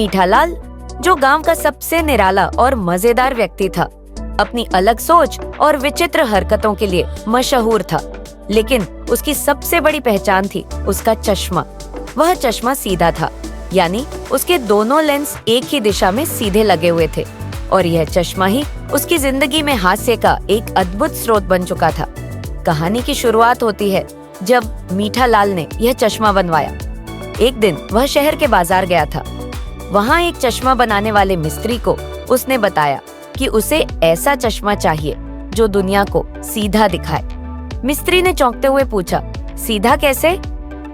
मीठालाल, जो गांव का सबसे निराला और मजेदार व्यक्ति था, अपनी अलग सोच और विचित्र हरकतों के लिए मशहूर था। लेकिन उसकी सबसे बड़ी पहचान थी उसका चश्मा। वह चश्मा सीधा था, यानी उसके दोनों लेंस एक ही दिशा में सीधे लगे हुए थे, और यह चश्मा ही उसकी जिंदगी में हास्य का एक अद्भुत स्रोत बन चुका था। कहानी की शुरुआत होती है जब मीठालाल ने यह चश्मा बनवाया। एक दिन वह शहर के बाजार गया था। वहाँ एक चश्मा बनाने वाले मिस्त्री को उसने बताया कि उसे ऐसा चश्मा चाहिए जो दुनिया को सीधा दिखाए। मिस्त्री ने चौंकते हुए पूछा, सीधा कैसे?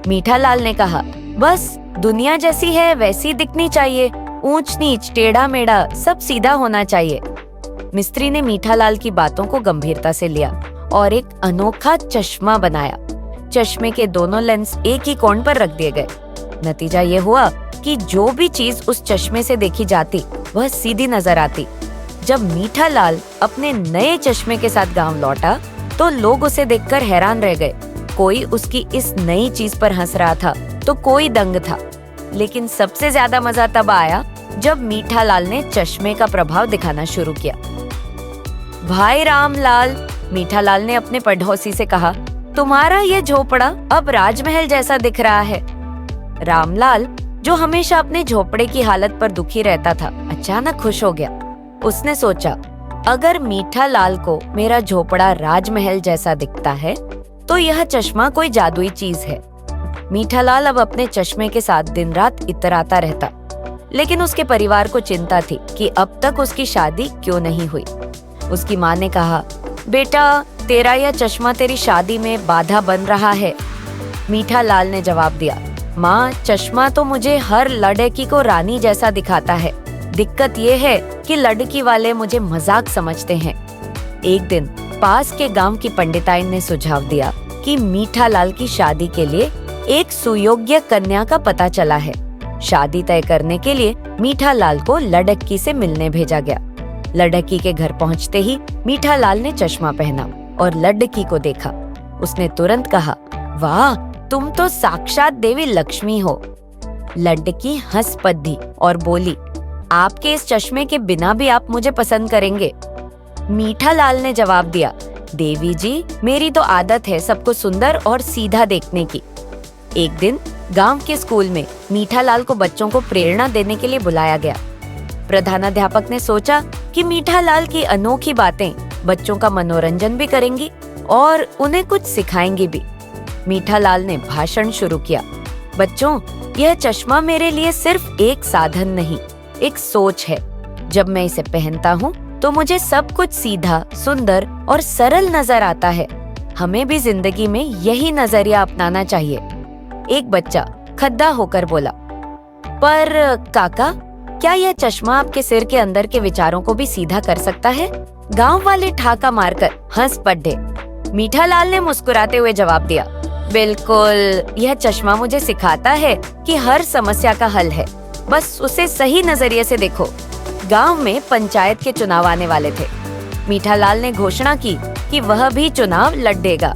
मीठालाल ने कहा, बस दुनिया जैसी है वैसी दिखनी चाहिए, ऊंच नीच टेढ़ा मेढ़ा सब सीधा होना चाहिए। मिस्त्री ने मीठालाल की बातों को गंभीरता से लिया और एक अनोखा चश्मा बनाया। चश्मे के दोनों लेंस एक ही कोण पर रख दिए गए। नतीजा ये हुआ कि जो भी चीज उस चश्मे से देखी जाती वह सीधी नजर आती। जब मीठालाल अपने नए चश्मे के साथ गांव लौटा तो लोग उसे देखकर हैरान रह गए। कोई उसकी इस नई चीज पर हंस रहा था तो कोई दंग था। लेकिन सबसे ज्यादा मजा तब आया जब मीठालाल ने चश्मे का प्रभाव दिखाना शुरू किया। भाई रामलाल, मीठालाल ने अपने पड़ोसी से कहा, तुम्हारा ये झोपड़ा अब राजमहल जैसा दिख रहा है। रामलाल, जो हमेशा अपने झोपड़े की हालत पर दुखी रहता था, अचानक खुश हो गया। उसने सोचा, अगर मीठालाल को मेरा झोपड़ा राजमहल जैसा दिखता है तो यह चश्मा कोई जादुई चीज है। मीठालाल अब अपने चश्मे के साथ दिन रात इतराता रहता। लेकिन उसके परिवार को चिंता थी कि अब तक उसकी शादी क्यों नहीं हुई। उसकी माँ ने कहा, बेटा, तेरा यह चश्मा तेरी शादी में बाधा बन रहा है। मीठालाल ने जवाब दिया, माँ, चश्मा तो मुझे हर लड़की को रानी जैसा दिखाता है। दिक्कत ये है कि लड़की वाले मुझे मजाक समझते हैं। एक दिन पास के गांव की पंडिताइन ने सुझाव दिया कि मीठालाल की शादी के लिए एक सुयोग्य कन्या का पता चला है। शादी तय करने के लिए मीठालाल को लड़की से मिलने भेजा गया। लड़की के घर पहुंचते ही मीठालाल ने चश्मा पहना और लड़की को देखा। उसने तुरंत कहा, वाह, तुम तो साक्षात देवी लक्ष्मी हो। लड़की हंस पड़ी और बोली, आपके इस चश्मे के बिना भी आप मुझे पसंद करेंगे। मीठालाल ने जवाब दिया, देवी जी, मेरी तो आदत है सबको सुंदर और सीधा देखने की। एक दिन गांव के स्कूल में मीठालाल को बच्चों को प्रेरणा देने के लिए बुलाया गया। प्रधानाध्यापक ने सोचा कि मीठालाल की अनोखी बातें बच्चों का मनोरंजन भी करेंगी और उन्हें कुछ सिखाएंगी भी। मीठालाल ने भाषण शुरू किया, बच्चों, यह चश्मा मेरे लिए सिर्फ एक साधन नहीं, एक सोच है। जब मैं इसे पहनता हूँ तो मुझे सब कुछ सीधा, सुंदर और सरल नजर आता है। हमें भी जिंदगी में यही नजरिया अपनाना चाहिए। एक बच्चा खद्दा होकर बोला, पर काका, क्या यह चश्मा आपके सिर के अंदर के विचारों को भी सीधा कर सकता है? गांव वाले ठहाका मारकर हंस पड़े। मीठालाल ने मुस्कुराते हुए जवाब दिया, बिल्कुल, यह चश्मा मुझे सिखाता है कि हर समस्या का हल है, बस उसे सही नजरिए से देखो। गांव में पंचायत के चुनाव आने वाले थे। मीठालाल ने घोषणा की कि वह भी चुनाव लड़ेगा।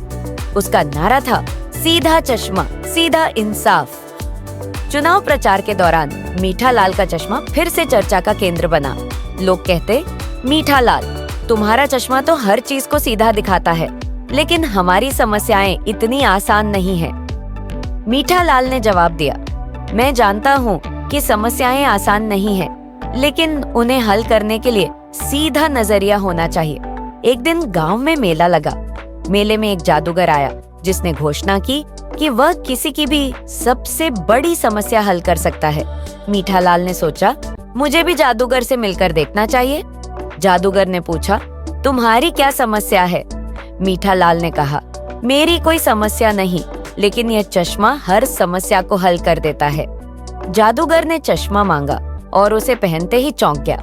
उसका नारा था, सीधा चश्मा, सीधा इंसाफ। चुनाव प्रचार के दौरान मीठालाल का चश्मा फिर से चर्चा का केंद्र बना। लोग कहते, मीठालाल, तुम्हारा चश्मा तो हर चीज को सीधा दिखाता है, लेकिन हमारी समस्याएं इतनी आसान नहीं है। मीठालाल ने जवाब दिया, मैं जानता हूँ कि समस्याएं आसान नहीं है, लेकिन उन्हें हल करने के लिए सीधा नजरिया होना चाहिए। एक दिन गांव में मेला लगा। मेले में एक जादूगर आया जिसने घोषणा की कि वह किसी की भी सबसे बड़ी समस्या हल कर सकता है। मीठालाल ने सोचा, मुझे भी जादूगर से मिलकर देखना चाहिए। जादूगर ने पूछा, तुम्हारी क्या समस्या है? मीठालाल ने कहा, मेरी कोई समस्या नहीं, लेकिन यह चश्मा हर समस्या को हल कर देता है। जादूगर ने चश्मा मांगा और उसे पहनते ही चौंक गया।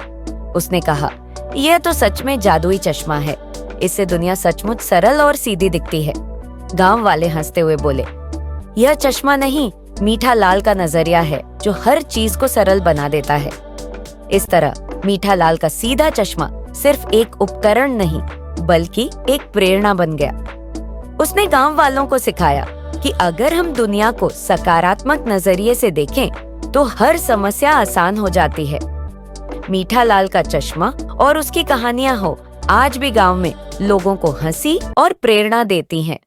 उसने कहा, यह तो सच में जादुई चश्मा है। इससे दुनिया सचमुच सरल और सीधी दिखती है। गांव वाले हंसते हुए बोले, यह चश्मा नहीं, मीठालाल का नजरिया है जो हर चीज को सरल बना देता है। इस तरह मीठालाल का सीधा चश्मा सिर्फ एक उपकरण नहीं, बल्कि एक प्रेरणा बन गया। उसने गांव वालों को सिखाया कि अगर हम दुनिया को सकारात्मक नजरिए से देखें तो हर समस्या आसान हो जाती है। मीठा लाल का चश्मा और उसकी कहानियां हो आज भी गांव में लोगों को हंसी और प्रेरणा देती हैं।